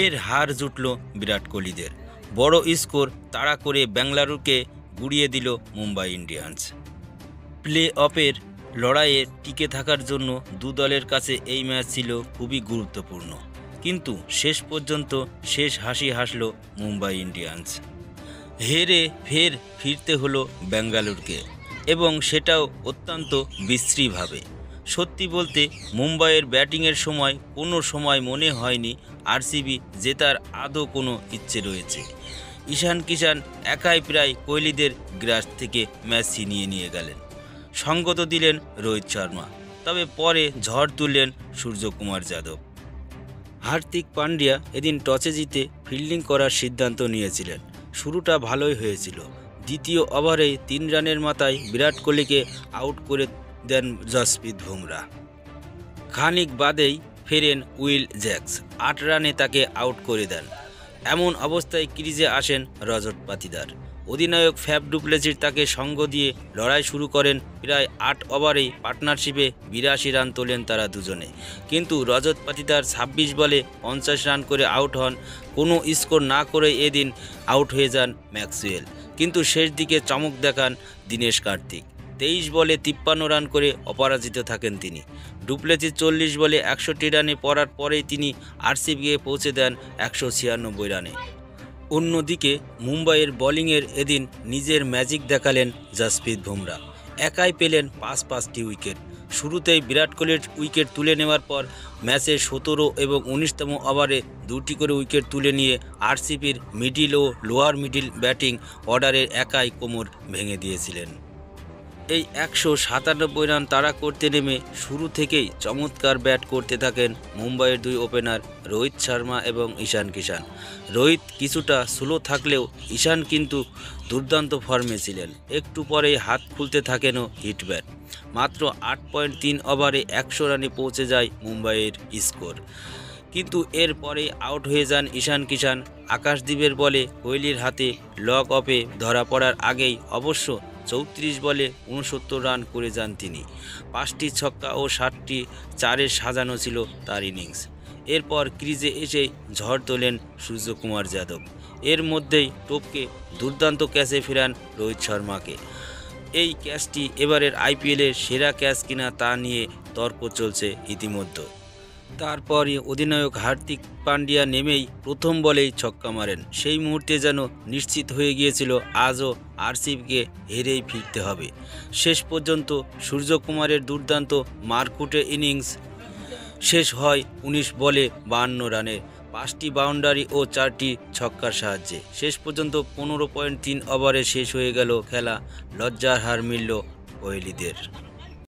ফের হার জুটল বিরাট কোহলিদের। বড় স্কোর তাড়া করে বেঙ্গালুরুকে গুড়িয়ে দিল মুম্বাই ইন্ডিয়ান্স। প্লে অফের লড়াইয়ে টিকে থাকার জন্য দু দলের কাছে এই ম্যাচ ছিল খুবই গুরুত্বপূর্ণ, কিন্তু শেষ পর্যন্ত শেষ হাসি হাসল মুম্বাই ইন্ডিয়ান্স। হেরে ফের ফিরতে হলো বেঙ্গালুরুকে, এবং সেটাও অত্যন্ত বিশ্রীভাবে। সত্যি বলতে মুম্বাইয়ের ব্যাটিংয়ের সময় কোনো সময় মনে হয়নি আরসিবি জেতার আদৌ কোনো ইচ্ছে রয়েছে। ঈশান কিষান একাই প্রায় কোহলিদের গ্রাস থেকে ম্যাচ ছিনিয়ে নিয়ে গেলেন। সঙ্গত দিলেন রোহিত শর্মা, তবে পরে ঝড় তুললেন সূর্যকুমার যাদব। হার্দিক পান্ডিয়া এদিন টসে জিতে ফিল্ডিং করার সিদ্ধান্ত নিয়েছিলেন। শুরুটা ভালোই হয়েছিল। দ্বিতীয় ওভারেই 3 রানের মাথায় বিরাট কোহলিকে আউট করে দেন জসপ্রীত বুমরাহ। খানিক বাদেই ফেরেন উইল জ্যাক্স, 8 রানে তাকে আউট করে দেন। এমন অবস্থায় ক্রিজে আসেন রজত পাতিদার। অধিনায়ক ফ্যাফ ডু প্লেসিস তাকে সঙ্গ দিয়ে লড়াই শুরু করেন। প্রায় 8 ওভারেই পার্টনারশিপে 82 রান তোলেন তারা দুজনে, কিন্তু রজত পাতিদার 26 বলে 50 রান করে আউট হন। কোনো স্কোর না করে এদিন আউট হয়ে যান ম্যাক্সওয়েল, কিন্তু শেষ দিকে চমক দেখান দীনেশ কার্তিক। 23 বলে 53 রান করে অপরাজিত থাকেন তিনি। ডু প্লেসিস 40 বলে 61 রানে পড়ার পরেই তিনি আরসিবিকে পৌঁছে দেন 196 রানে। অন্যদিকে মুম্বাইয়ের বোলিংয়ের এদিন নিজের ম্যাজিক দেখালেন জসপ্রীত বুমরাহ। একাই পেলেন 5টি উইকেট। শুরুতেই বিরাট কোহলির উইকেট তুলে নেওয়ার পর ম্যাচে 17 এবং 19তম ওভারে 2টি করে উইকেট তুলে নিয়ে আরসিবির মিডিল ও লোয়ার মিডিল ব্যাটিং অর্ডারের একাই কোমর ভেঙে দিয়েছিলেন। এই 197 রান তাড়া করতে নেমে শুরু থেকেই চমৎকার ব্যাট করতে থাকেন মুম্বাইয়ের 2 ওপেনার রোহিত শর্মা এবং ঈশান কিষান। রোহিত কিছুটা স্লো থাকলেও ঈশান কিন্তু দুর্দান্ত ফর্মে ছিলেন। একটু পরেই হাত খুলতে থাকেনও হিট ব্যাট। মাত্র 8.3 ওভারে 100 রানে পৌঁছে যায় মুম্বাইয়ের স্কোর, কিন্তু এর পরেই আউট হয়ে যান ঈশান কিষান। আকাশদ্বীপের বলে কোহলির হাতে লক অফে ধরা পড়ার আগেই অবশ্য 34 বলে 69 রান করে যান তিনি। 5টি ছক্কা ও 7টি চারের সাজানো ছিল তার ইনিংস। এরপর ক্রিজে এসে ঝড় তোলেন সূর্যকুমার যাদব। এর মধ্যেই টপকে দুর্দান্ত ক্যাচে ফেরান রোহিত শর্মাকে। এই ক্যাচটি এবারের আইপিএলের সেরা ক্যাচ কিনা তা নিয়ে তর্ক চলছে ইতিমধ্যে। তারপরই অধিনায়ক হার্দিক পান্ডিয়া নেমেই প্রথম বলেই ছক্কা মারেন। সেই মুহূর্তে যেন নিশ্চিত হয়ে গিয়েছিল আজও আরসিবিকে হেরেই ফিরতে হবে। শেষ পর্যন্ত সূর্যকুমারের দুর্দান্ত মারকুটে ইনিংস শেষ হয় 19 বলে 52 রানে, 5টি বাউন্ডারি ও 4টি ছক্কার সাহায্যে। শেষ পর্যন্ত 15.3 ওভারে শেষ হয়ে গেল খেলা। লজ্জার হার মিলল কোহলিদের।